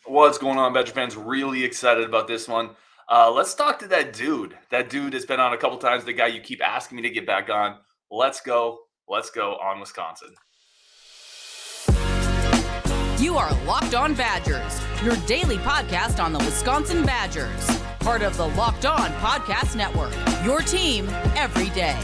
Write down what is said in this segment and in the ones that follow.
What's going on, Badger fans? Really excited about this one. Let's talk to that dude. That dude has been on a couple times. The guy you keep asking me to get back on. Let's go. Let's go on Wisconsin. You are Locked On Badgers, your daily podcast on the Wisconsin Badgers. Part of the Locked On Podcast Network, your team every day.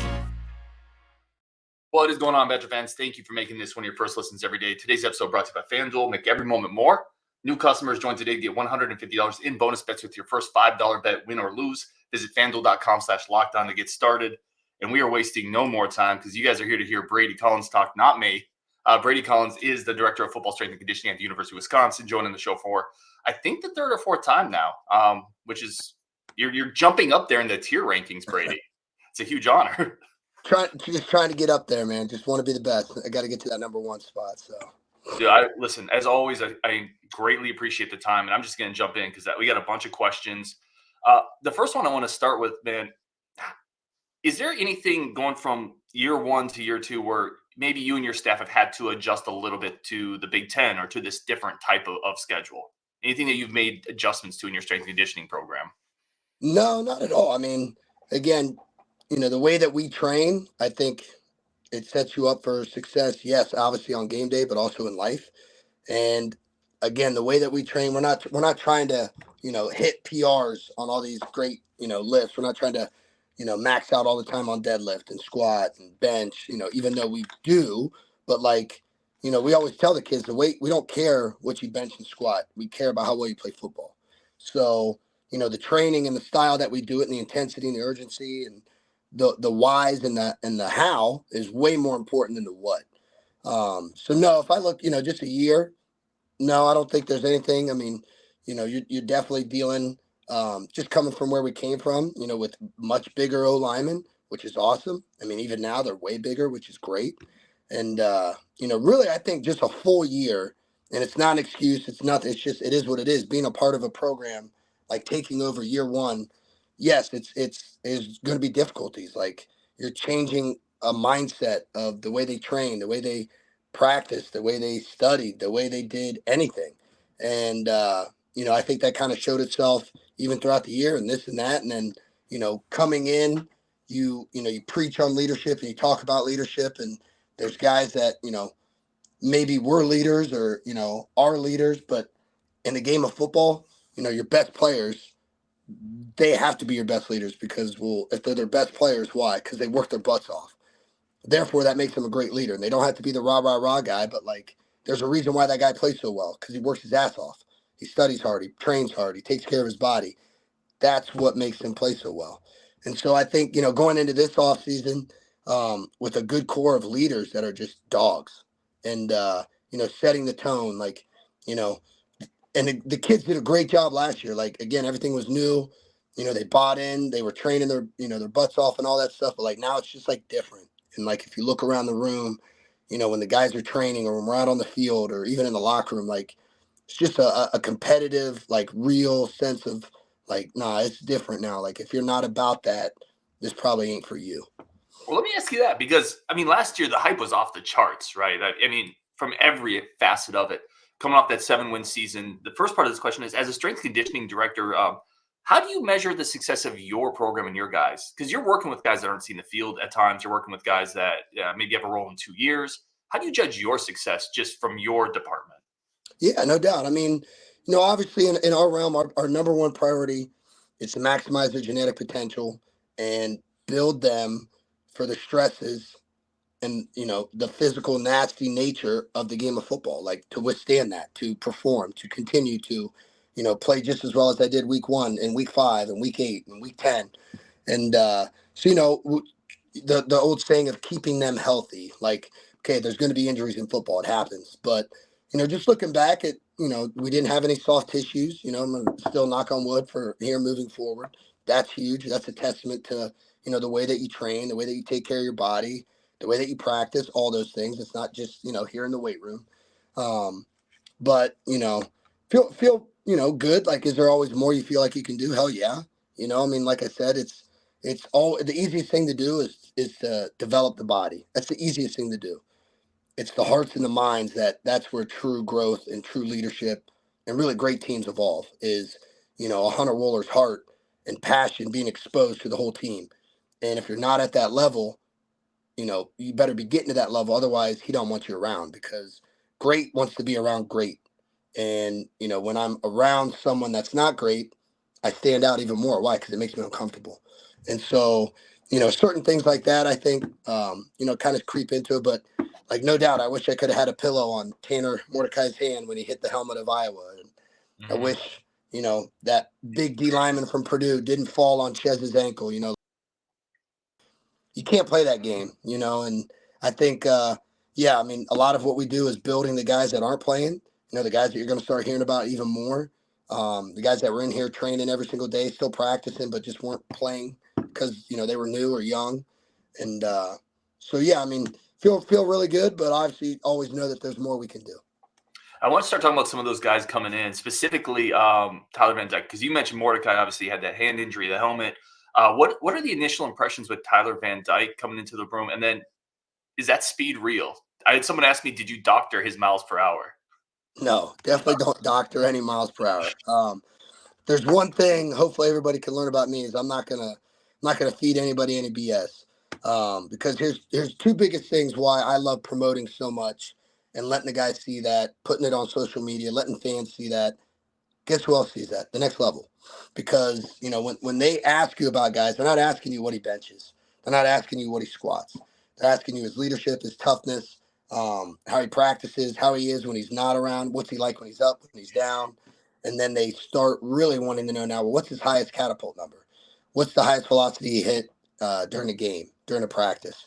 What is going on, Badger fans? Thank you for making this one of your first listens every day. Today's episode brought to you by FanDuel. Make every moment more. New customers join today to get $150 in bonus bets with your first $5 bet, win or lose. Visit FanDuel.com/lockedon to get started. And we are wasting no more time because you guys are here to hear Brady Collins talk, not me. Brady Collins is the Director of Football Strength and Conditioning at the University of Wisconsin, joining the show for, I think, the third or fourth time now, which is you're jumping up there in the tier rankings, Brady. It's a huge honor. Just trying to get up there, man. Just want to be the best. I got to get to that number one spot. So, dude, listen, as always, I greatly appreciate the time, and I'm just going to jump in because we got a bunch of questions. The first one I want to start with, man, is there anything going from year one to year two where maybe you and your staff have had to adjust a little bit to the Big Ten or to this different type of schedule? Anything that you've made adjustments to in your strength and conditioning program? No, not at all. I mean, again, the way that we train, I think it sets you up for success. Yes, obviously on game day, but also in life. And again, the way that we train, we're not trying to, hit PRs on all these great, lifts. We're not trying to, max out all the time on deadlift and squat and bench, even though we do, but we always tell the kids the weight, we don't care what you bench and squat. We care about how well you play football. So, the training and the style that we do it and the intensity and the urgency and the whys and the how is way more important than the what. So no, if I look, just a year, no, I don't think there's anything. I mean, you're definitely dealing, just coming from where we came from, with much bigger O linemen, which is awesome. I mean, even now they're way bigger, which is great. And, really, I think just a full year, and it's not an excuse. It's nothing. It's just, it is what it is. Being a part of a program, like taking over year one, yes, it's going to be difficulties. Like you're changing a mindset of the way they train, the way they practice, the way they studied, the way they did anything. And, I think that kind of showed itself even throughout the year and this and that. And then, coming in, you preach on leadership and you talk about leadership, and there's guys that, maybe were leaders or, are leaders, but in the game of football, your best players, they have to be your best leaders because, if they're their best players, why? Because they work their butts off. Therefore, that makes them a great leader. And they don't have to be the rah guy, but there's a reason why that guy plays so well, because he works his ass off. He studies hard. He trains hard. He takes care of his body. That's what makes him play so well. And so I think, going into this offseason with a good core of leaders that are just dogs and, setting the tone, and the kids did a great job last year. Again, everything was new. They bought in. They were training their butts off and all that stuff. But now it's just different. And if you look around the room, when the guys are training or when we're out on the field or even in the locker room, it's just a competitive, real sense of nah, it's different now. If you're not about that, this probably ain't for you. Well, let me ask you that because, last year the hype was off the charts, right? From every facet of it. Coming off that 7-win season, the first part of this question is, as a strength conditioning director, how do you measure the success of your program and your guys? Because you're working with guys that aren't seeing the field at times. You're working with guys that maybe have a role in 2 years. How do you judge your success just from your department? Yeah, no doubt. Obviously in our realm, our number one priority is to maximize their genetic potential and build them for the stresses and, the physical, nasty nature of the game of football, to withstand that, to perform, to continue to, play just as well as I did week 1 and week 5 and week 8 and week 10. And, the old saying of keeping them healthy, okay, there's going to be injuries in football. It happens. But, just looking back at, we didn't have any soft tissues, I'm going to still knock on wood for here moving forward. That's huge. That's a testament to, the way that you train, the way that you take care of your body, the way that you practice, all those things. It's not just, here in the weight room. But, feel, good. Is there always more you feel like you can do? Hell yeah. Like I said, it's all the easiest thing to do is to develop the body. That's the easiest thing to do. It's the hearts and the minds that's where true growth and true leadership and really great teams evolve is, a Hunter Wohler's heart and passion being exposed to the whole team. And if you're not at that level, you better be getting to that level. Otherwise, he don't want you around, because great wants to be around great. And, when I'm around someone that's not great, I stand out even more. Why? Because it makes me uncomfortable. And so, certain things like that, I think, kind of creep into it. But, like, no doubt, I wish I could have had a pillow on Tanner Mordecai's hand when he hit the helmet of Iowa. And I wish, that big D lineman from Purdue didn't fall on Chez's ankle. You can't play that game, and I think, a lot of what we do is building the guys that aren't playing, the guys that you're going to start hearing about even more. The guys that were in here training every single day, still practicing, but just weren't playing because, they were new or young. And feel really good, but obviously always know that there's more we can do. I want to start talking about some of those guys coming in, specifically Tyler Van Dyke, because you mentioned Mordecai obviously had that hand injury, the helmet. What are the initial impressions with Tyler Van Dyke coming into the room? And then is that speed real? I had someone ask me, did you doctor his miles per hour? No, definitely don't doctor any miles per hour. There's one thing hopefully everybody can learn about me is I'm not gonna feed anybody any BS. Because here's two biggest things why I love promoting so much and letting the guys see that, putting it on social media, letting fans see that. Guess who else sees that? The next level. Because, when they ask you about guys, they're not asking you what he benches. They're not asking you what he squats. They're asking you his leadership, his toughness, how he practices, how he is when he's not around, what's he like when he's up, when he's down. And then they start really wanting to know now, well, what's his highest catapult number? What's the highest velocity he hit during the game, during the practice,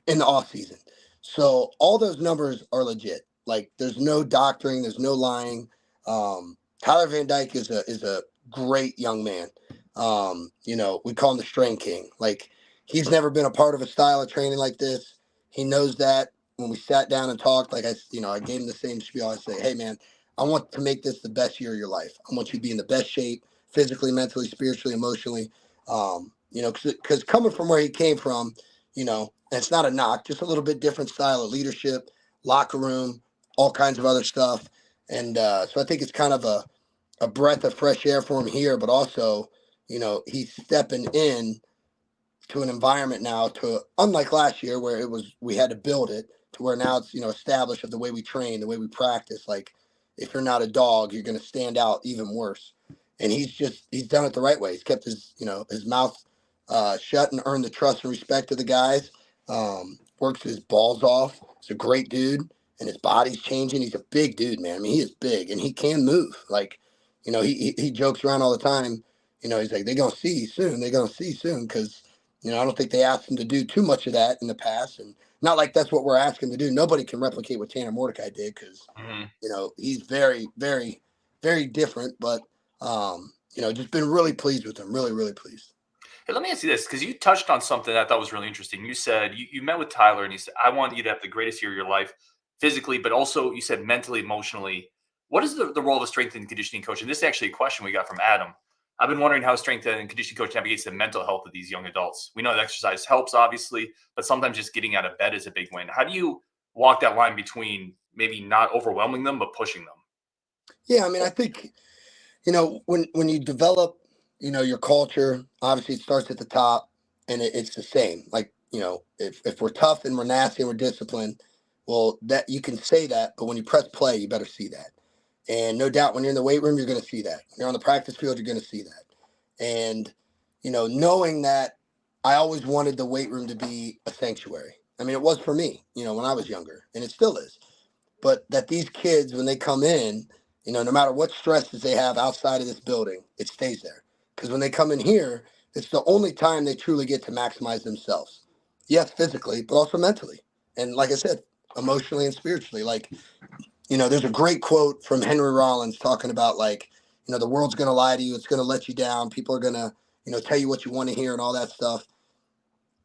in the off season? So all those numbers are legit. Like, there's no doctoring, there's no lying. Tyler Van Dyke is a great young man. We call him the Strain King. Like, he's never been a part of a style of training like this. He knows that. When we sat down and talked, like I gave him the same spiel. I say, hey man, I want to make this the best year of your life. I want you to be in the best shape, physically, mentally, spiritually, emotionally. Because coming from where he came from, and it's not a knock, just a little bit different style of leadership, locker room, all kinds of other stuff. And so I think it's kind of a breath of fresh air for him here, but also, he's stepping in to an environment now unlike last year where we had to build it, to where now it's, established of the way we train, the way we practice. Like, if you're not a dog, you're going to stand out even worse. And he's done it the right way. He's kept his mouth shut and earned the trust and respect of the guys. Works his balls off. He's a great dude, and his body's changing. He's a big dude, man. I mean, he is big, and he can move. Like, he jokes around all the time. He's like, they're going to see soon. They're going to see soon, because, I don't think they asked him to do too much of that in the past. And not like that's what we're asking to do. Nobody can replicate what Tanner Mordecai did, because, he's very, very, very different. But, just been really pleased with him. Really, really pleased. Hey, let me ask you this, because you touched on something that I thought was really interesting. You said you met with Tyler, and you said, I want you to have the greatest year of your life physically, but also you said mentally, emotionally. What is the role of a strength and conditioning coach? And this is actually a question we got from Adam. I've been wondering how a strength and conditioning coach navigates the mental health of these young adults. We know that exercise helps, obviously, but sometimes just getting out of bed is a big win. How do you walk that line between maybe not overwhelming them, but pushing them? Yeah, I mean, I think, when you develop, your culture, obviously it starts at the top, and it's the same. Like, if we're tough and we're nasty and we're disciplined, well, that you can say that, but when you press play, you better see that. And no doubt when you're in the weight room, you're going to see that. When you're on the practice field, you're going to see that. And, knowing that I always wanted the weight room to be a sanctuary. I mean, it was for me, when I was younger, and it still is. But that these kids, when they come in, no matter what stresses they have outside of this building, it stays there. Because when they come in here, it's the only time they truly get to maximize themselves. Yes, physically, but also mentally. And like I said, emotionally and spiritually. Like, there's a great quote from Henry Rollins talking about, like, the world's going to lie to you. It's going to let you down. People are going to, tell you what you want to hear and all that stuff.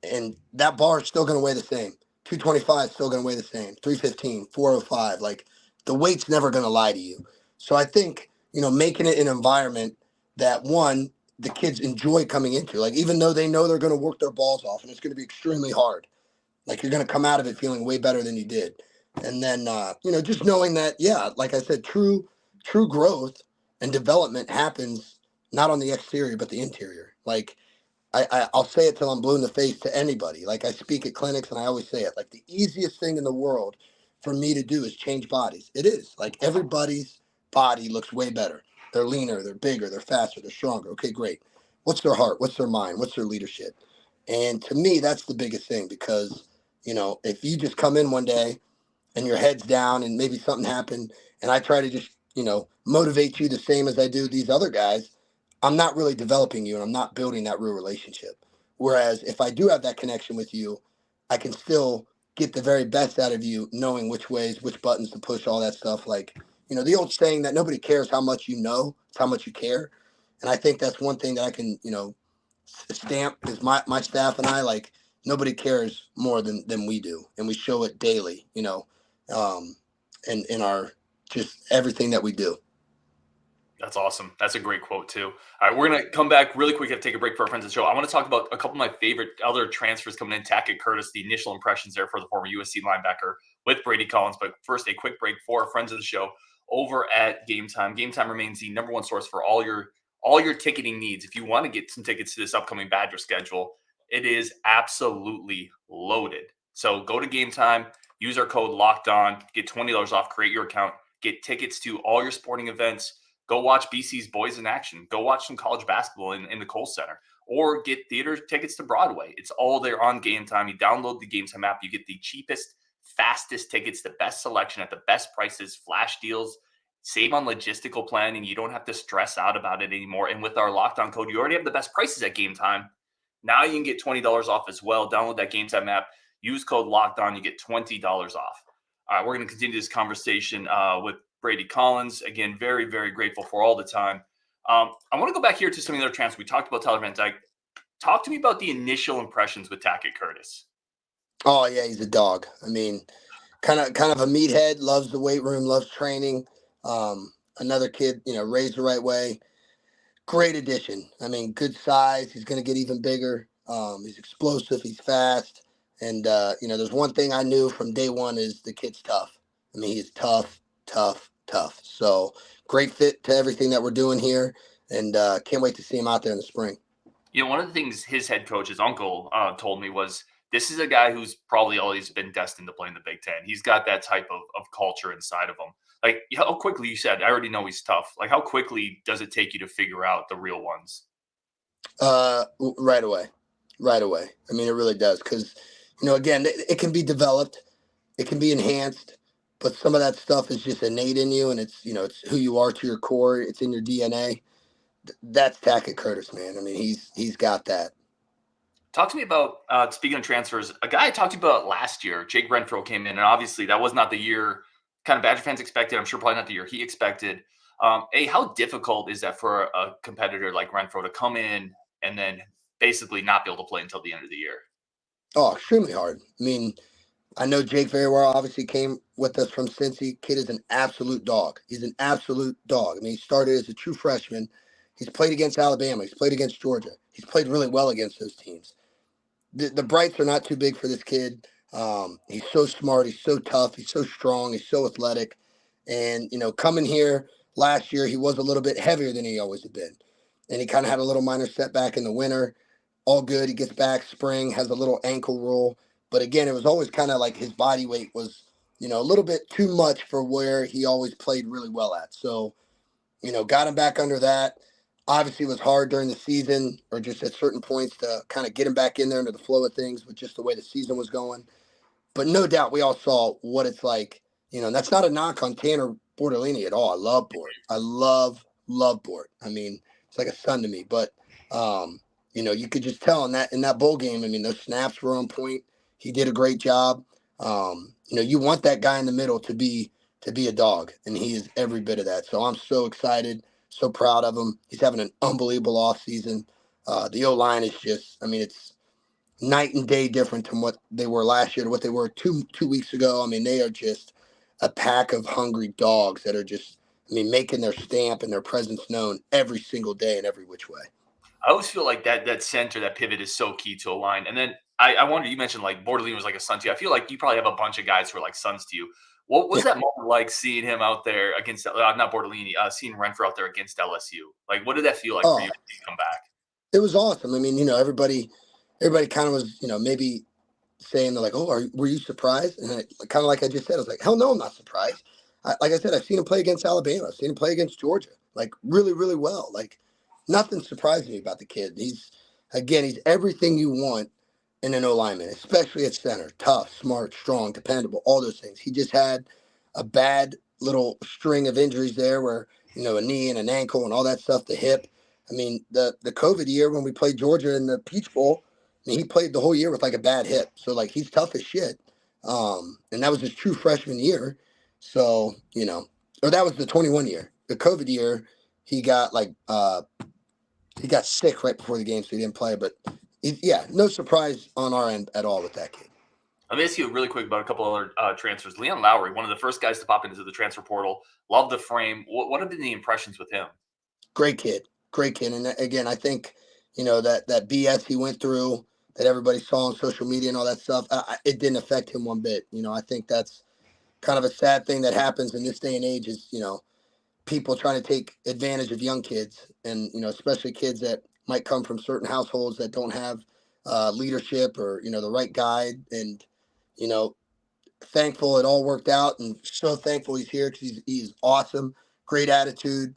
And that bar is still going to weigh the same. 225 is still going to weigh the same. 315, 405. Like, the weight's never going to lie to you. So I think, making it an environment that, one, the kids enjoy coming into. Like, even though they know they're going to work their balls off and it's going to be extremely hard, like, you're going to come out of it feeling way better than you did. And then, just knowing that, yeah, like I said, true true growth and development happens not on the exterior, but the interior. Like, I'll say it till I'm blue in the face to anybody. Like, I speak at clinics and I always say it, like, the easiest thing in the world for me to do is change bodies. It is. Like, everybody's body looks way better. They're leaner, they're bigger, they're faster, they're stronger. Okay, great. What's their heart? What's their mind? What's their leadership? And to me, that's the biggest thing, because, if you just come in one day and your head's down and maybe something happened and I try to just, motivate you the same as I do these other guys, I'm not really developing you and I'm not building that real relationship. Whereas if I do have that connection with you, I can still get the very best out of you, knowing which ways, which buttons to push, all that stuff. Like, the old saying that nobody cares how much you know, it's how much you care. And I think that's one thing that I can, stamp, is my staff and I, like, nobody cares more than we do. And we show it daily, and in our just everything that we do. That's awesome. That's a great quote too. All right, we're going to come back really quick and take a break for our friends of the show. I want to talk about a couple of my favorite other transfers coming in. Tackett Curtis, the initial impressions there for the former USC linebacker with Brady Collins. But first, a quick break for our friends of the show over at Game Time. Game Time remains the number one source for all your ticketing needs. If you want to get some tickets to this upcoming Badger schedule, it is absolutely loaded. So go to Game Time, use our code Locked On, get $20 off, create your account, get tickets to all your sporting events. Go watch BC's boys in action. Go watch some college basketball in the Kohl Center, or get theater tickets to Broadway. It's all there on Game Time. You download the Game Time app. You get the cheapest, fastest tickets, the best selection at the best prices, flash deals. Save on logistical planning. You don't have to stress out about it anymore. And with our Locked On code, you already have the best prices at Game Time. Now you can get $20 off as well. Download that Game Time app. Use code Locked On. You get $20 off. All right, we're going to continue this conversation with Brady Collins. Again, very, very grateful for all the time. I want to go back here to some of the other transfers. We talked about Tyler Van Dyke. Talk to me about the initial impressions with Tackett Curtis. Oh yeah, he's a dog. I mean, kind of a meathead, loves the weight room, loves training. Another kid, raised the right way. Great addition. I mean, good size. He's going to get even bigger. He's explosive. He's fast. And, there's one thing I knew from day one is the kid's tough. I mean, he's tough. So great fit to everything that we're doing here. And can't wait to see him out there in the spring. One of the things his head coach, his uncle, told me was, this is a guy who's probably always been destined to play in the Big Ten. He's got that type of culture inside of him. Like, how quickly, you said, I already know he's tough. Like, how quickly does it take you to figure out the real ones? Right away. I mean, it really does. Because, again, it can be developed. It can be enhanced. But some of that stuff is just innate in you. And it's, it's who you are to your core. It's in your DNA. That's Tackett Curtis, man. I mean, he's got that. Talk to me about, speaking of transfers, a guy I talked to you about last year, Jake Renfro, came in. And obviously that was not the year kind of Badger fans expected. I'm sure probably not the year he expected. How difficult is that for a competitor like Renfro to come in and then basically not be able to play until the end of the year? Oh, extremely hard. I mean, I know Jake very well. Obviously came with us from Cincy. Kid is an absolute dog. He's an absolute dog. I mean, he started as a true freshman. He's played against Alabama. He's played against Georgia. He's played really well against those teams. The brights are not too big for this kid. He's so smart. He's so tough. He's so strong. He's so athletic. And, coming here last year, he was a little bit heavier than he always had been. And he kind of had a little minor setback in the winter. All good. He gets back spring, has a little ankle roll. But again, it was always kind of like his body weight was, a little bit too much for where he always played really well at. So, got him back under that. Obviously, it was hard during the season or just at certain points to kind of get him back in there into the flow of things with just the way the season was going. But no doubt we all saw what it's like. And that's not a knock on Tanner Bortolini at all. I love Bort. I love Bort. I mean, it's like a son to me. But, you could just tell in that bowl game, I mean, those snaps were on point. He did a great job. You want that guy in the middle to be a dog, and he is every bit of that. So I'm so excited, so proud of him. He's having an unbelievable offseason. The O-line is just, I mean, it's night and day different from what they were last year to what they were two weeks ago. I mean, they are just a pack of hungry dogs that are just, making their stamp and their presence known every single day in every which way. I always feel like that center, that pivot is so key to a line. And then I wonder, you mentioned like Bortolini was like a son to you. I feel like you probably have a bunch of guys who are like sons to you. What was that moment like seeing him out there against not Bortolini, seeing Renfro out there against LSU? Like, what did that feel like for you to see him come back? It was awesome. I mean, everybody kind of was, maybe saying they're like, "Oh, were you surprised?" And kind of like I just said, I was like, "Hell no, I'm not surprised." Like I said, I've seen him play against Alabama. I've seen him play against Georgia, like really, really well. Like nothing surprised me about the kid. He's everything you want in an O lineman, especially at center. Tough, smart, strong, dependable, all those things. He just had a bad little string of injuries there where, a knee and an ankle and all that stuff, the hip. I mean, the COVID year when we played Georgia in the Peach Bowl, I mean, he played the whole year with like a bad hip. So like he's tough as shit. And that was his true freshman year. So, or that was the 21 year. The COVID year, he got he got sick right before the game, so he didn't play. But no surprise on our end at all with that kid. Let me ask you really quick about a couple other transfers. Leon Lowry, one of the first guys to pop into the transfer portal. Love the frame. What have been the impressions with him? Great kid. And again, I think, that BS he went through that everybody saw on social media and all that stuff, it didn't affect him one bit. I think that's kind of a sad thing that happens in this day and age is, people trying to take advantage of young kids and, especially kids that might come from certain households that don't have leadership or, the right guide. And, thankful it all worked out and so thankful he's here because he's awesome. Great attitude.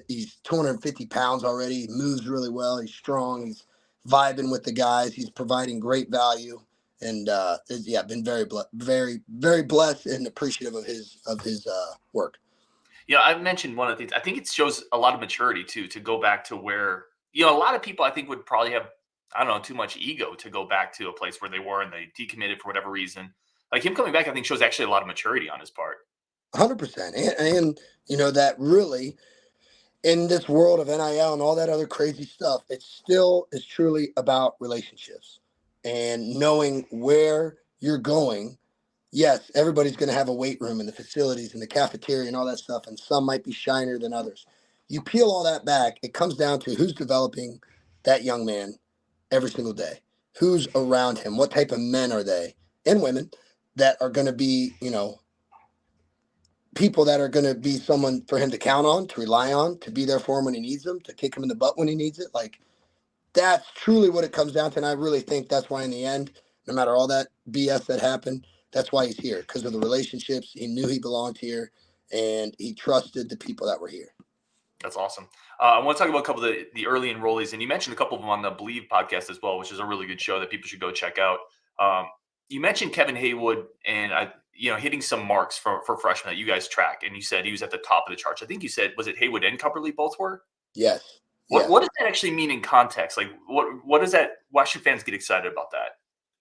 He's 250 pounds already. He moves really well. He's strong. He's vibing with the guys. He's providing great value. And been very, very blessed and appreciative of his work. I mentioned one of the things. I think it shows a lot of maturity too, to go back to where, a lot of people I think would probably have, I don't know, too much ego to go back to a place where they were and they decommitted for whatever reason. Like him coming back, I think shows actually a lot of maturity on his part. 100%. And that really in this world of NIL and all that other crazy stuff, it still is truly about relationships and knowing where you're going. Yes, everybody's going to have a weight room and the facilities and the cafeteria and all that stuff, and some might be shinier than others. You peel all that back, it comes down to who's developing that young man every single day, who's around him, what type of men are they, and women that are going to be, people that are going to be someone for him to count on, to rely on, to be there for him when he needs them, to kick him in the butt when he needs it. Like, that's truly what it comes down to. And I really think that's why in the end, no matter all that BS that happened, that's why he's here, because of the relationships. He knew he belonged here, and he trusted the people that were here. That's awesome. I want to talk about a couple of the early enrollees, and you mentioned a couple of them on the Believe podcast as well, which is a really good show that people should go check out. You mentioned Kevin Haywood and hitting some marks for freshmen that you guys track, and you said he was at the top of the charts. I think you said, was it Haywood and Cumberly both were? Yes. What does that actually mean in context? Like, what does that? Why should fans get excited about that?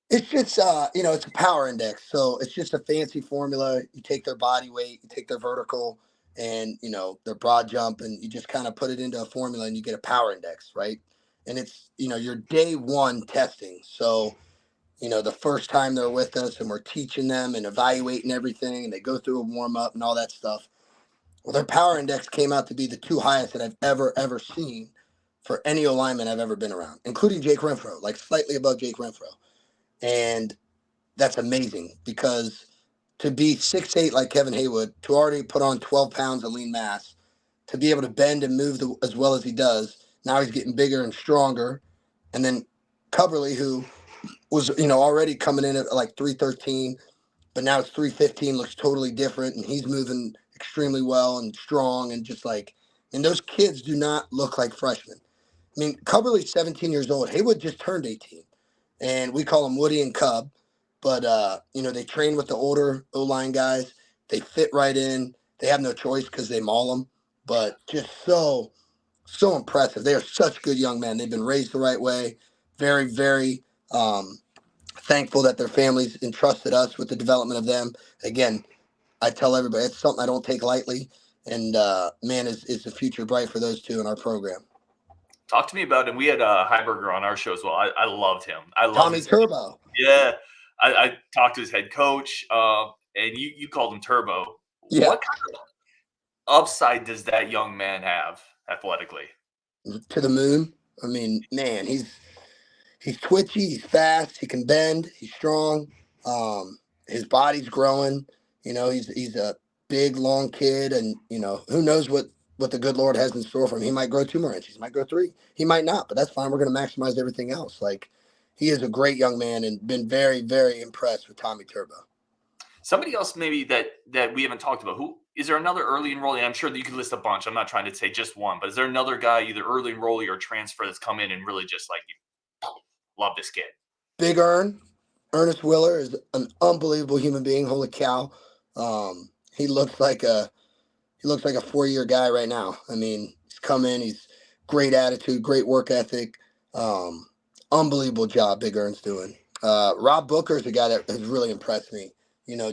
It's just, it's a power index. So it's just a fancy formula. You take their body weight, you take their vertical and, their broad jump, and you just kind of put it into a formula and you get a power index, right? And it's, your day one testing. So, the first time they're with us and we're teaching them and evaluating everything and they go through a warm up and all that stuff. Well, their power index came out to be the two highest that I've ever seen for any O lineman I've ever been around, including Jake Renfro, like slightly above Jake Renfro. And that's amazing because to be 6'8" like Kevin Haywood, to already put on 12 pounds of lean mass, to be able to bend and move as well as he does, now he's getting bigger and stronger. And then Cumberly, who was, already coming in at like 313, but now it's 315, looks totally different. And he's moving extremely well and strong and just like, and those kids do not look like freshmen. I mean, Cumberly's 17 years old. Haywood just turned 18. And we call them Woody and Cub, but, they train with the older O-line guys. They fit right in. They have no choice because they maul them, but just so impressive. They are such good young men. They've been raised the right way. Very, very thankful that their families entrusted us with the development of them. Again, I tell everybody, it's something I don't take lightly. And, man, is the future bright for those two in our program. Talk to me about him. We had Heiberger on our show as well. I loved him. I love Tommy Turbo. Yeah. I talked to his head coach, and you called him Turbo. Yeah. What kind of upside does that young man have athletically? To the moon. I mean, man, he's twitchy, he's fast, he can bend, he's strong. His body's growing. He's a big, long kid, and who knows what the good Lord has in store for him. He might grow 2 more inches, he might grow 3, he might not, but that's fine. We're going to maximize everything else. Like, he is a great young man, and been very, very impressed with Tommy Turbo. Somebody else maybe that we haven't talked about. Who is there? Another early enrollee? I'm sure that you could list a bunch. I'm not trying to say just one, but is there another guy, either early enrollee or transfer, that's come in and really just like, you love this kid? Big Ernest Willer is an unbelievable human being. Holy cow. He looks like a 4-year guy right now. I mean, he's come in, he's great attitude, great work ethic. Unbelievable job Big Ern's doing. Rob Booker is a guy that has really impressed me.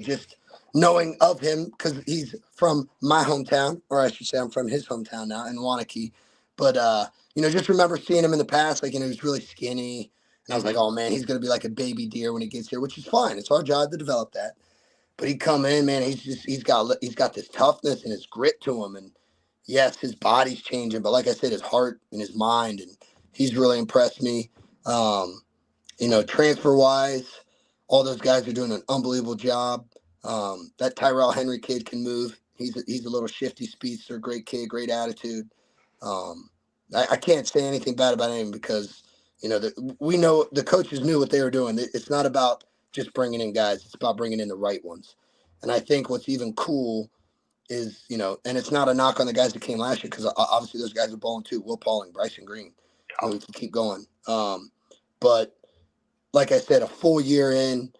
Just knowing of him, because he's from my hometown, or I should say I'm from his hometown now in Wanakee. But, just remember seeing him in the past, like, he was really skinny. And I was like, oh, man, he's going to be like a baby deer when he gets here, which is fine. It's our job to develop that. But he come in, man, he's got this toughness and his grit to him. And, yes, his body's changing. But like I said, his heart and his mind, and he's really impressed me. Transfer-wise, all those guys are doing an unbelievable job. That Tyrell Henry kid can move. He's a little shifty speedster, great kid, great attitude. I can't say anything bad about him because, we know the coaches knew what they were doing. It's not about just bringing in guys. It's about bringing in the right ones. And I think what's even cool is, and it's not a knock on the guys that came last year, because obviously those guys are balling too. Will Pauling, Bryson Green. We can keep going. But like I said, a full year in,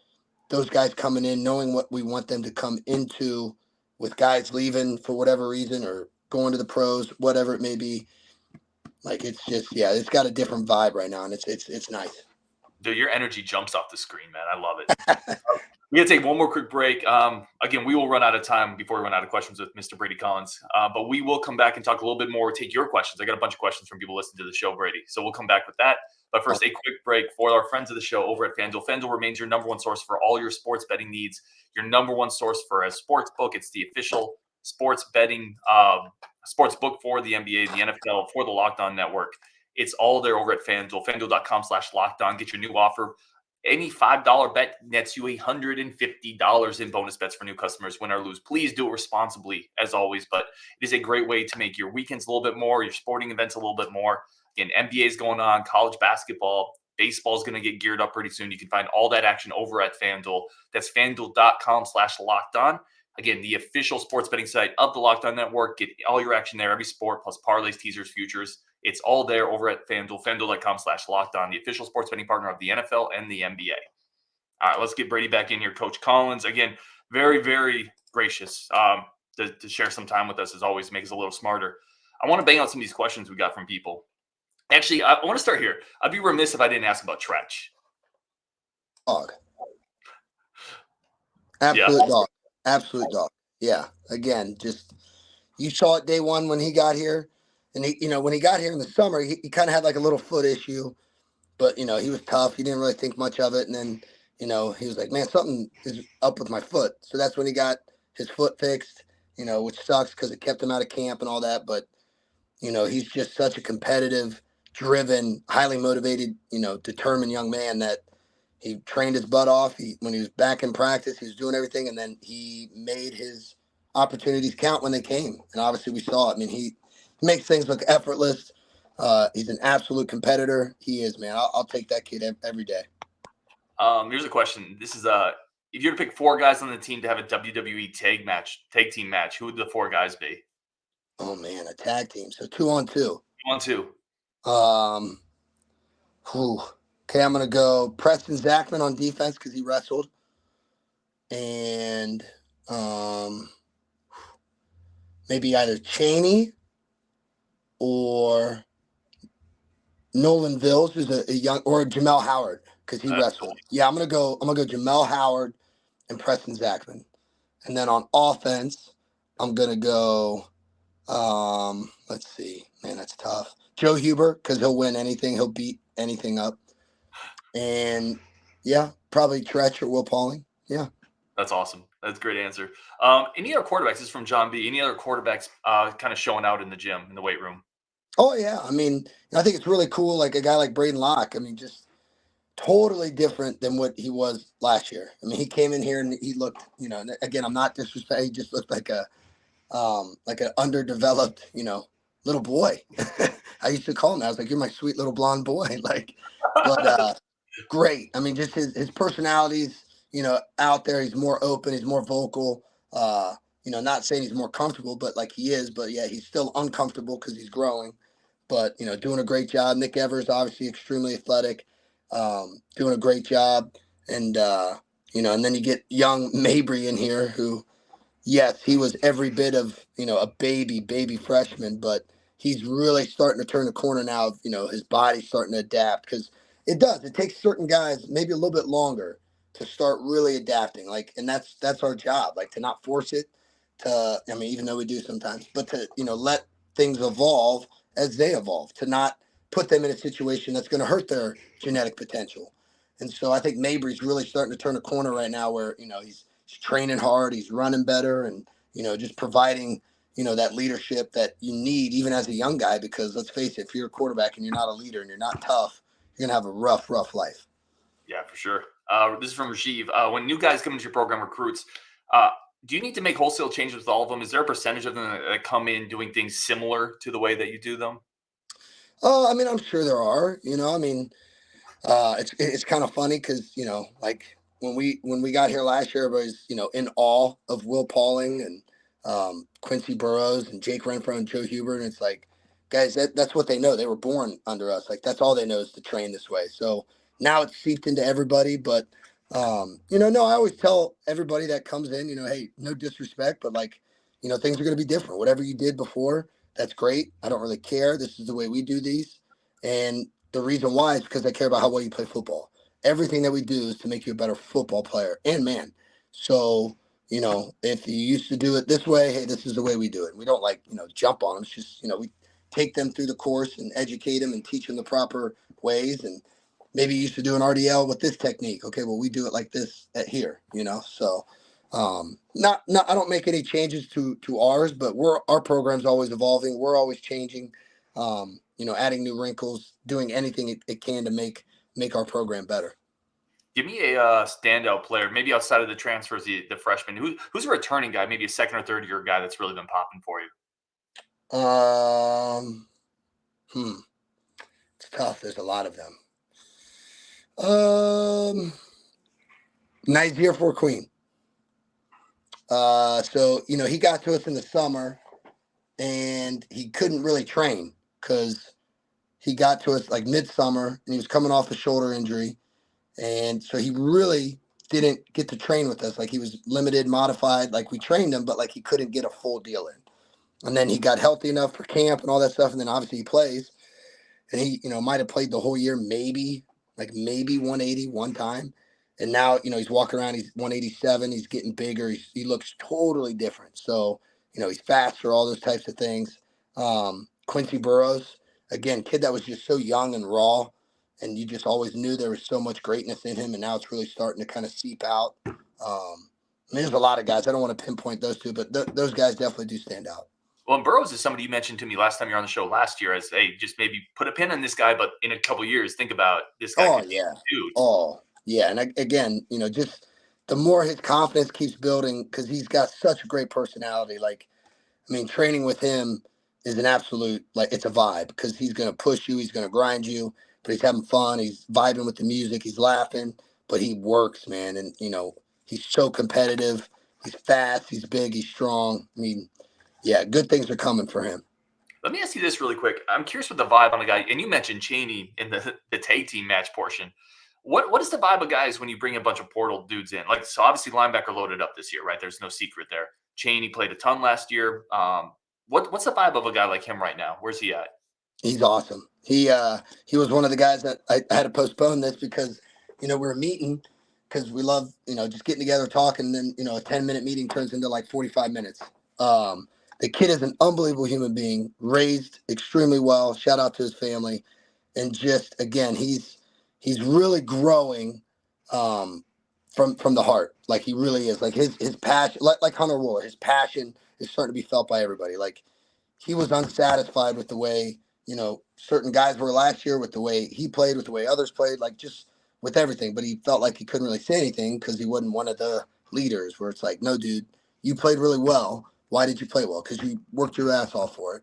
those guys coming in, knowing what we want them to come into, with guys leaving for whatever reason or going to the pros, whatever it may be. Like, it's just, it's got a different vibe right now, and it's nice. Dude, your energy jumps off the screen, man. I love it. We got to take one more quick break. Again, we will run out of time before we run out of questions with Mr. Brady Collins. But we will come back and talk a little bit more, take your questions. I got a bunch of questions from people listening to the show, Brady. So we'll come back with that. But first, a quick break for our friends of the show over at FanDuel. FanDuel remains your number one source for all your sports betting needs. Your number one source for a sports book. It's the official sports betting sports book for the NBA, the NFL, for the Locked On Network. It's all there over at FanDuel. FanDuel.com/lockedon. Get your new offer. Any $5 bet nets you $150 in bonus bets for new customers, win or lose. Please do it responsibly, as always. But it is a great way to make your weekends a little bit more, your sporting events a little bit more. Again, NBA is going on, college basketball, baseball is going to get geared up pretty soon. You can find all that action over at FanDuel. That's FanDuel.com/lockedon. Again, the official sports betting site of the Locked On Network. Get all your action there, every sport, plus parlays, teasers, futures. It's all there over at FanDuel, FanDuel.com/lockedon, the official sports betting partner of the NFL and the NBA. All right, let's get Brady back in here. Coach Collins, again, very, very gracious to share some time with us, as always, make us a little smarter. I want to bang out some of these questions we got from people. Actually, I want to start here. I'd be remiss if I didn't ask about Tretch. Dog. Absolute dog. Absolute dog. Yeah. Again, just you saw it day one when he got here. And he, when he got here in the summer, he kind of had like a little foot issue, but he was tough. He didn't really think much of it. And then, he was like, man, something is up with my foot. So that's when he got his foot fixed, which sucks because it kept him out of camp and all that. But, he's just such a competitive, driven, highly motivated, determined young man that he trained his butt off. When he was back in practice, he was doing everything. And then he made his opportunities count when they came. And obviously we saw it. I mean, he makes things look effortless. He's an absolute competitor. He is, man. I'll take that kid every day. Here's a question. This is if you were to pick 4 guys on the team to have a WWE tag team match, who would the 4 guys be? Oh man, a tag team. So 2-on-2. 2-on-2. Okay, I'm gonna go Preston Zachman on defense because he wrestled, and maybe either Cheney or Nolan Vills, who's a young, or Jamel Howard because he wrestled. Yeah, I'm gonna go Jamel Howard and Preston Zachman, and then on offense, I'm gonna go. Let's see, man, that's tough. Joe Huber because he'll win anything, he'll beat anything up, and yeah, probably Tretch or Will Pauling. Yeah, that's awesome. That's a great answer. Any other quarterbacks? This is from John B. Any other quarterbacks kind of showing out in the gym, in the weight room? Oh, yeah. I mean, I think it's really cool, like a guy like Braden Locke. I mean, just totally different than what he was last year. I mean, he came in here and he looked, again, I'm not disrespecting. He just looked like an underdeveloped, little boy. I used to call him. I was like, "You're my sweet little blonde boy." But great. I mean, just his personality's, out there. He's more open. He's more vocal. Not saying he's more comfortable, but like he is. But yeah, he's still uncomfortable because he's growing. But doing a great job. Nick Evers, obviously extremely athletic, doing a great job. And and then you get young Mabry in here who. Yes, he was every bit of, a baby freshman, but he's really starting to turn the corner now. His body's starting to adapt because it does. It takes certain guys maybe a little bit longer to start really adapting. And that's our job, to not force it even though we do sometimes, but to, let things evolve as they evolve, to not put them in a situation that's going to hurt their genetic potential. And so I think Mabry's really starting to turn a corner right now where, he's training hard, he's running better, and just providing that leadership that you need even as a young guy, because let's face it, if you're a quarterback and you're not a leader and you're not tough, you're gonna have a rough life. Yeah, for sure. This is from Rajiv. When new guys come into your program, recruits, do you need to make wholesale changes with all of them? Is there a percentage of them that come in doing things similar to the way that you do them? I'm sure there are. It's kind of funny because when we got here last year, everybody's in awe of Will Pauling and Quincy Burrows and Jake Renfro and Joe Hubert, and it's like, guys, that's what they know. They were born under us. That's all they know is to train this way. So now it's seeped into everybody. But no, I always tell everybody that comes in, hey, no disrespect, but things are going to be different. Whatever you did before, that's great. I don't really care. This is the way we do these, and the reason why is because I care about how well you play football. Everything that we do is to make you a better football player and man. So, if you used to do it this way, hey, this is the way we do it. We don't jump on them. It's just, we take them through the course and educate them and teach them the proper ways. And maybe you used to do an RDL with this technique. Okay, well, we do it like this here, So, I don't make any changes to ours, but our program's always evolving. We're always changing. Adding new wrinkles, doing anything it can to make our program better. Give me a standout player, maybe outside of the transfers, the freshman. Who's a returning guy, maybe a second or third year guy that's really been popping for you? It's tough. There's a lot of them. Nice year for Queen. So he got to us in the summer, and he couldn't really train because he got to us midsummer, and he was coming off a shoulder injury. And so he really didn't get to train with us. He was limited, modified. We trained him, but he couldn't get a full deal in. And then he got healthy enough for camp and all that stuff. And then obviously he plays, and he, might have played the whole year, maybe 180 one time. And now, he's walking around, he's 187. He's getting bigger. He looks totally different. So, he's faster, all those types of things. Quincy Burrows, again, kid that was just so young and raw, and you just always knew there was so much greatness in him, and now it's really starting to kind of seep out. There's a lot of guys. I don't want to pinpoint those two, but those guys definitely do stand out. Well, and Burrows is somebody you mentioned to me last time you were on the show last year as, hey, just maybe put a pin on this guy, but in a couple of years, think about this guy. Oh, yeah. Dude. Oh, yeah. And again, just the more his confidence keeps building, because he's got such a great personality. Training with him is an absolute, it's a vibe, because he's going to push you. He's going to grind you, but he's having fun. He's vibing with the music. He's laughing, but he works, man. And, he's so competitive. He's fast. He's big. He's strong. Yeah, good things are coming for him. Let me ask you this really quick. I'm curious what the vibe on a guy, and you mentioned Cheney in the tag team match portion. What is the vibe of guys when you bring a bunch of portal dudes in? So obviously linebacker loaded up this year, right? There's no secret there. Cheney played a ton last year. What's the vibe of a guy like him right now? Where's he at? He's awesome. He was one of the guys that I had to postpone this because, we're meeting because we love, just getting together, talking, and then, a 10-minute meeting turns into 45 minutes. The kid is an unbelievable human being, raised extremely well. Shout out to his family. And just, again, he's really growing from the heart. He really is. His passion, like Hunter Wohler, his passion is starting to be felt by everybody. He was unsatisfied with the way, certain guys were last year, with the way he played, with the way others played. Just with everything, but he felt like he couldn't really say anything because he wasn't one of the leaders where it's like, no, dude, you played really well. Why did you play well? Because you worked your ass off for it.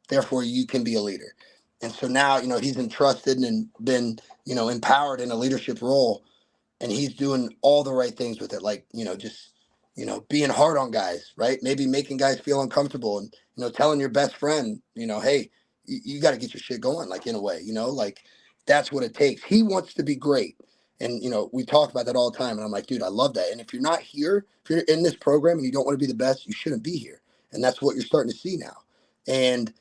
Therefore, you can be a leader. And so now, he's entrusted and been, empowered in a leadership role, and he's doing all the right things with it. Like, just, being hard on guys, right? Maybe making guys feel uncomfortable and, telling your best friend, hey, you got to get your shit going, like in a way, like that's what it takes. He wants to be great. And, we talk about that all the time. And I'm like, dude, I love that. And if you're not here, if you're in this program and you don't want to be the best, you shouldn't be here. And that's what you're starting to see now. And,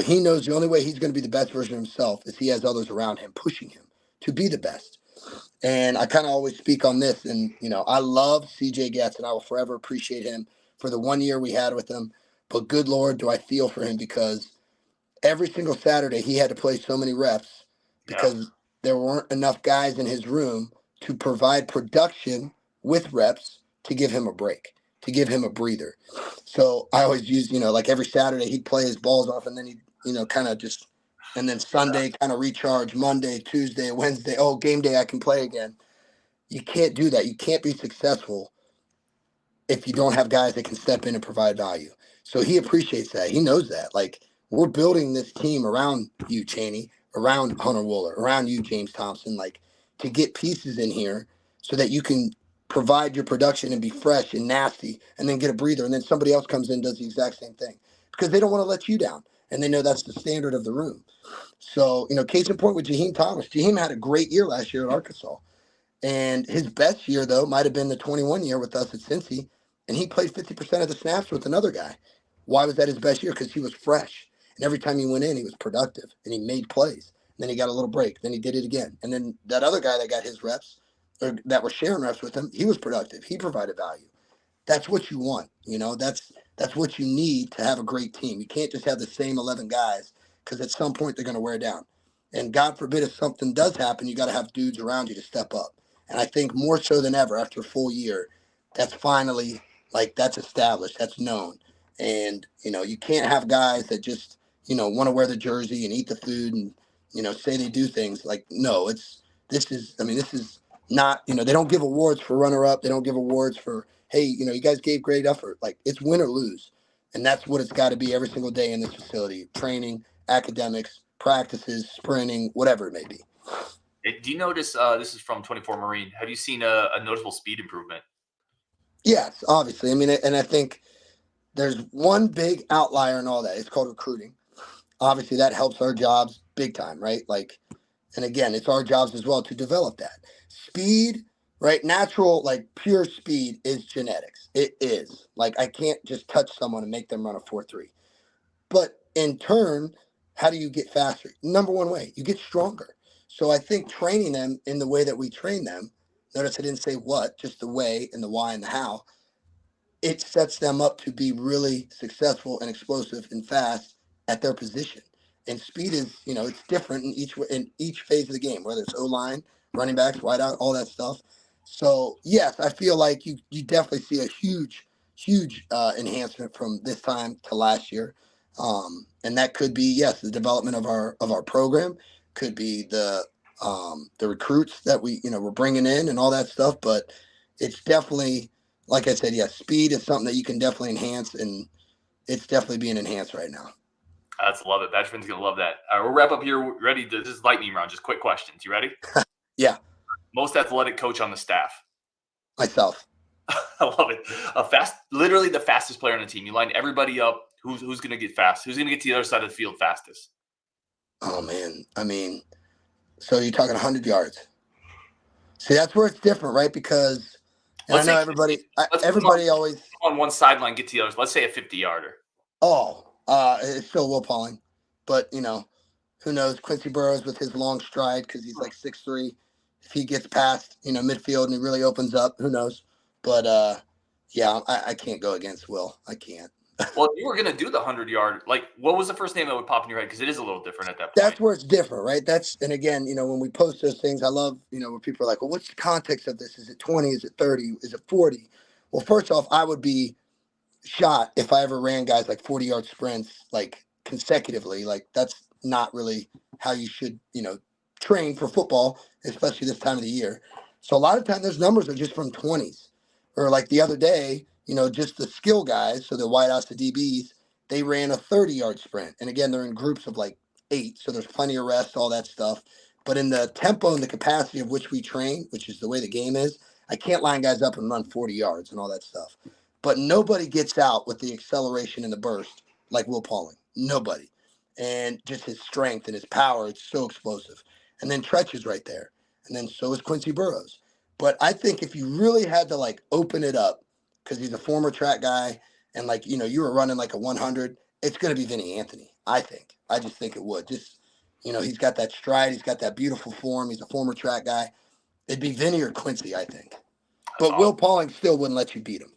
he knows the only way he's going to be the best version of himself is he has others around him pushing him to be the best. And I kind of always speak on this. And, I love CJ Getz, and I will forever appreciate him for the 1 year we had with him. But good Lord, do I feel for him, because every single Saturday he had to play so many reps because there weren't enough guys in his room to provide production with reps to give him a break, to give him a breather. So I always use, like every Saturday he'd play his balls off, and then he'd, kind of just, and then Sunday kind of recharge, Monday, Tuesday, Wednesday, oh, game day, I can play again. You can't do that. You can't be successful if you don't have guys that can step in and provide value. So he appreciates that. He knows that. Like, we're building this team around you, Cheney, around Hunter Wohler, around you, James Thompson, like, to get pieces in here so that you can provide your production and be fresh and nasty and then get a breather. And then somebody else comes in and does the exact same thing because they don't want to let you down. And they know that's the standard of the room. So, case in point with Jaheim Thomas. Jaheim had a great year last year at Arkansas. And his best year, though, might have been the 21 year with us at Cincy. And he played 50% of the snaps with another guy. Why was that his best year? Because he was fresh. And every time he went in, he was productive. And he made plays. And then he got a little break. Then he did it again. And then that other guy that got his reps, or that was sharing reps with him, he was productive. He provided value. That's what you want. That's what you need to have a great team. You can't just have the same 11 guys, because at some point they're going to wear down. And God forbid if something does happen, you got to have dudes around you to step up. And I think more so than ever after a full year, that's finally, like, that's established, that's known. And, you can't have guys that just, want to wear the jersey and eat the food and, say they do things. Like, no, this is not, they don't give awards for runner up. They don't give awards for, hey, you guys gave great effort. Like, it's win or lose. And that's what it's got to be every single day in this facility: training, academics, practices, sprinting, whatever it may be. Do you notice, this is from 24 Marine, have you seen a noticeable speed improvement? Yes, obviously. And I think there's one big outlier in all that. It's called recruiting. Obviously, that helps our jobs big time, right? Like, and again, it's our jobs as well to develop that. Speed, right? Natural, like pure speed is genetics. It is. Like, I can't just touch someone and make them run a 4.3. But in turn, how do you get faster? Number one way, you get stronger. So I think training them in the way that we train them, notice I didn't say what, just the way and the why and the how, it sets them up to be really successful and explosive and fast at their position. And speed is, it's different in each phase of the game, whether it's O-line, running backs, wideout, all that stuff. So yes, I feel like you definitely see a huge enhancement from this time to last year. And that could be, yes, the development of our program, could be the recruits that we're bringing in and all that stuff. But it's definitely, like I said, yes, speed is something that you can definitely enhance, and it's definitely being enhanced right now. Let's love it. Badgerman's going to love that. All right, we'll wrap up here. Ready? This is lightning round. Just quick questions. You ready? Yeah. Most athletic coach on the staff? Myself. I love it. Literally the fastest player on the team. You line everybody up. Who's going to get fast? Who's going to get to the other side of the field fastest? Oh, man. So you're talking 100 yards. See, that's where it's different, right? Because I know everybody always on one sideline, get to the others. Let's say a 50-yarder. It's still Will Pauling. But, who knows? Quincy Burrows with his long stride, because he's like 6'3". If he gets past, midfield and he really opens up, who knows? But, I can't go against Will. I can't. Well, you were going to do the 100-yard. Like, what was the first name that would pop in your head? Because it is a little different at that point. That's where it's different, right? And again, when we post those things, I love, when people are like, well, what's the context of this? Is it 20? Is it 30? Is it 40? Well, first off, I would be shot if I ever ran guys like 40-yard sprints, like consecutively. Like, that's not really how you should, train for football, especially this time of the year. So a lot of time those numbers are just from 20s. Or like the other day, just the skill guys, so the wideouts, the DBs, they ran a 30-yard sprint. And again, they're in groups of like 8, so there's plenty of rest, all that stuff. But in the tempo and the capacity of which we train, which is the way the game is, I can't line guys up and run 40 yards and all that stuff. But nobody gets out with the acceleration and the burst like Will Pauling. Nobody. And just his strength and his power, it's so explosive. And then Tretch is right there. And then so is Quincy Burrows. But I think if you really had to like open it up, because he's a former track guy, and like, you were running like a 100, it's going to be Vinny Anthony, I think. I just think it would. Just, he's got that stride. He's got that beautiful form. He's a former track guy. It'd be Vinny or Quincy, I think. But awesome. Will Pauling still wouldn't let you beat him.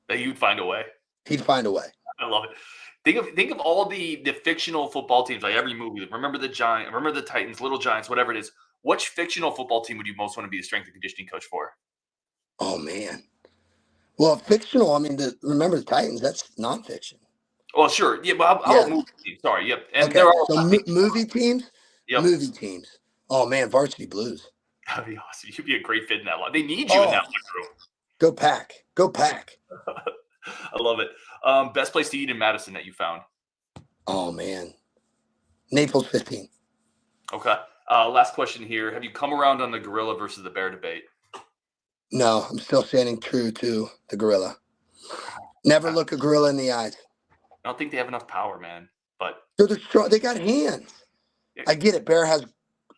That you'd find a way. He'd find a way. I love it. Think of all the fictional football teams, like every movie. Remember the Giants, remember the Titans, Little Giants, whatever it is. Which fictional football team would you most want to be the strength and conditioning coach for? Oh, man. Well, fictional, remember the Titans, that's nonfiction. Well, sure. Yeah, but how about movie teams? Sorry, yep. And okay, so movie teams? Yep. Movie teams. Oh, man, Varsity Blues. That'd be awesome. You'd be a great fit in that line. They need you in that locker room. Go Pack. Go Pack. I love it. Best place to eat in Madison that you found? Oh, man. Naples 15. Okay. Last question here. Have you come around on the gorilla versus the bear debate? No, I'm still standing true to the gorilla. Never look a gorilla in the eyes. I don't think they have enough power, man. But they're strong. They got hands. I get it. Bear has,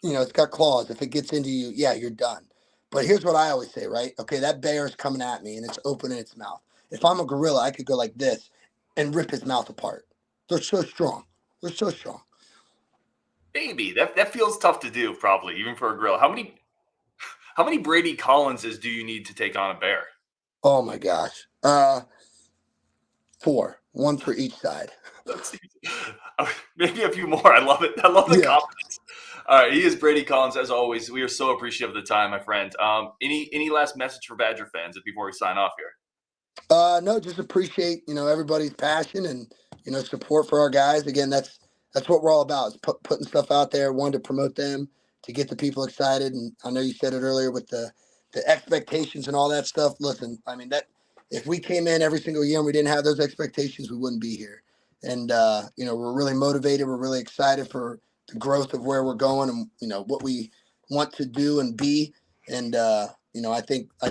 it's got claws. If it gets into you, yeah, you're done. But here's what I always say, right? Okay, that bear is coming at me and it's opening its mouth. If I'm a gorilla, I could go like this and rip his mouth apart. They're so strong. They're so strong. Maybe that feels tough to do, probably even for a gorilla. How many Brady Collinses do you need to take on a bear? Oh my gosh, 4, 1 for each side. Maybe a few more. I love it. I love the confidence. All right, he is Brady Collins as always. We are so appreciative of the time, my friend. Any last message for Badger fans before we sign off here? No, just appreciate everybody's passion and support for our guys. Again, that's what we're all about, is putting stuff out there. One, to promote them, to get the people excited. And I know you said it earlier with the expectations and all that stuff. Listen, that if we came in every single year and we didn't have those expectations, we wouldn't be here. And we're really motivated. We're really excited for the growth of where we're going and what we want to do and be. And I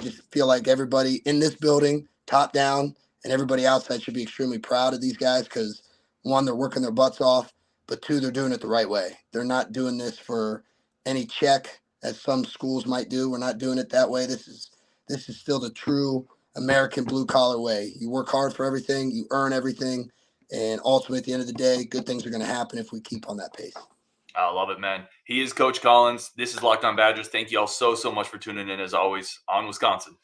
just feel like everybody in this building, top down, and everybody outside should be extremely proud of these guys, because 1, they're working their butts off, but 2, they're doing it the right way. They're not doing this for any check, as some schools might do. We're not doing it that way. This is still the true American blue collar way. You work hard for everything, you earn everything, and ultimately at the end of the day, good things are going to happen if we keep on that pace. I love it, man. He is Coach Collins. This is Locked On Badgers. Thank you all so much for tuning in, as always, on Wisconsin.